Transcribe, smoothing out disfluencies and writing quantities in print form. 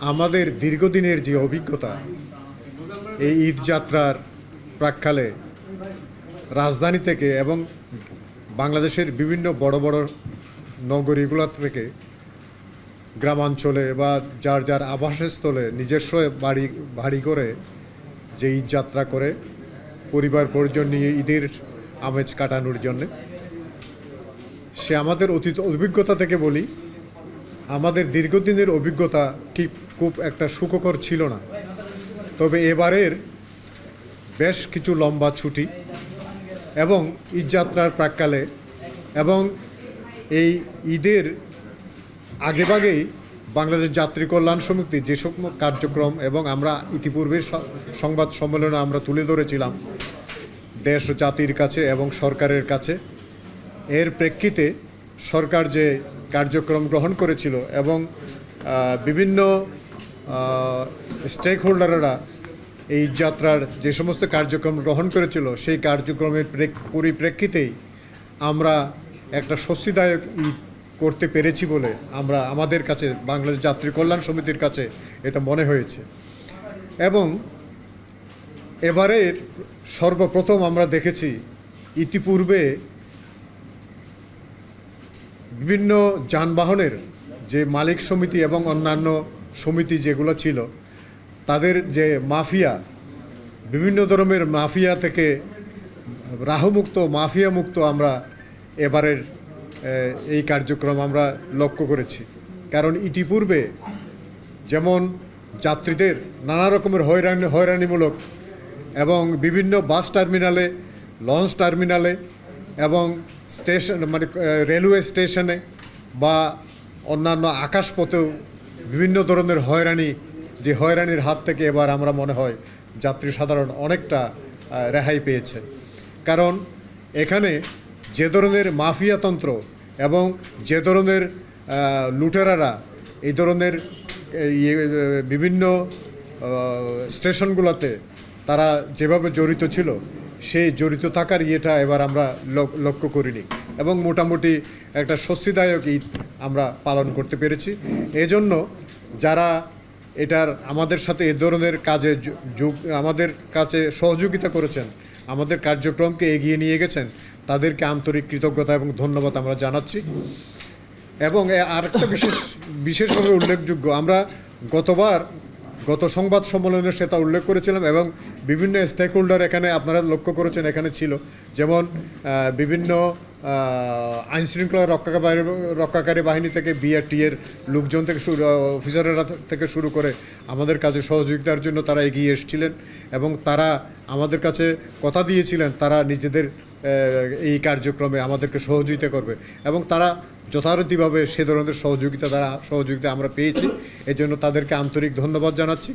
আমাদের দীর্ঘদিনের যে অভিজ্ঞতা এই ঈদ যাত্রার প্রাক্কালে রাজধানী থেকে এবং বাংলাদেশের বিভিন্ন বড় বড় নগরীগুলো থেকে গ্রামাঞ্চলে বা যার যার আবাসস্থলে নিজস্ব বাড়ি করে যে ঈদ যাত্রা করে পরিবার পরিজন নিয়ে ঈদের আমেজ কাটানোর জন্যে, সে আমাদের অতীত অভিজ্ঞতা থেকে বলি, আমাদের দীর্ঘদিনের অভিজ্ঞতা কি খুব একটা সুখকর ছিল না। তবে এবারের বেশ কিছু লম্বা ছুটি এবং ঈদযাত্রার প্রাক্কালে এবং এই ঈদের আগেভাগেই বাংলাদেশ যাত্রী কল্যাণ সমিতি যেসব কার্যক্রম এবং আমরা ইতিপূর্বের সংবাদ সম্মেলনে আমরা তুলে ধরেছিলাম দেশ ও জাতির কাছে এবং সরকারের কাছে, এর প্রেক্ষিতে সরকার যে কার্যক্রম গ্রহণ করেছিল এবং বিভিন্ন স্টেক হোল্ডাররা এই যাত্রার যে সমস্ত কার্যক্রম গ্রহণ করেছিল সেই কার্যক্রমের পরিপ্রেক্ষিতেই আমরা একটা স্বস্তিদায়ক ঈদ করতে পেরেছি বলে আমাদের কাছে বাংলাদেশ যাত্রী কল্যাণ সমিতির কাছে এটা মনে হয়েছে। এবং এবারের সর্বপ্রথম আমরা দেখেছি ইতিপূর্বে বিভিন্ন যানবাহনের যে মালিক সমিতি এবং অন্যান্য সমিতি যেগুলো ছিল তাদের যে মাফিয়া, বিভিন্ন ধরনের মাফিয়া থেকে রাহুমুক্ত মাফিয়া মুক্ত আমরা এবারের এই কার্যক্রম আমরা লক্ষ্য করেছি। কারণ ইতিপূর্বে যেমন যাত্রীদের নানা রকমের হয়রানিমূলক এবং বিভিন্ন বাস টার্মিনালে, লঞ্চ টার্মিনালে এবং স্টেশন মানে রেলওয়ে স্টেশনে বা অন্যান্য আকাশপথেও বিভিন্ন ধরনের হয়রানির হাত থেকে এবার আমরা মনে হয় যাত্রী সাধারণ অনেকটা রেহাই পেয়েছে। কারণ এখানে যে ধরনের মাফিয়াতন্ত্র এবং যে ধরনের লুটেরারা এই ধরনের বিভিন্ন স্টেশনগুলোতে তারা যেভাবে জড়িত ছিল সেই জড়িত থাকার ইয়েটা এবার আমরা লক্ষ্য করিনি এবং মোটামুটি একটা স্বস্তিদায়ক ঈদ আমরা পালন করতে পেরেছি। এজন্য যারা এটার আমাদের সাথে এ ধরনের কাজে আমাদের কাছে সহযোগিতা করেছেন, আমাদের কার্যক্রমকে এগিয়ে নিয়ে গেছেন, তাদেরকে আন্তরিক কৃতজ্ঞতা এবং ধন্যবাদ আমরা জানাচ্ছি। এবং আরেকটা বিশেষভাবে উল্লেখযোগ্য, আমরা গত সংবাদ সম্মেলনে সেটা উল্লেখ করেছিলাম এবং বিভিন্ন স্টেক হোল্ডার এখানে আপনারা লক্ষ্য করেছেন এখানে ছিল, যেমন বিভিন্ন আইনশৃঙ্খলা রক্ষাকারী বাহিনী থেকে বিআরটি এর লোকজন থেকে অফিসাররা থেকে শুরু করে আমাদের কাজে সহযোগিতার জন্য তারা এগিয়ে এসেছিলেন এবং তারা আমাদের কাছে কথা দিয়েছিলেন তারা নিজেদের এই কার্যক্রমে আমাদেরকে সহযোগিতা করবে এবং তারা যথারীতিভাবে সে ধরনের সহযোগিতা আমরা পেয়েছি। এজন্য তাদেরকে আন্তরিক ধন্যবাদ জানাচ্ছি।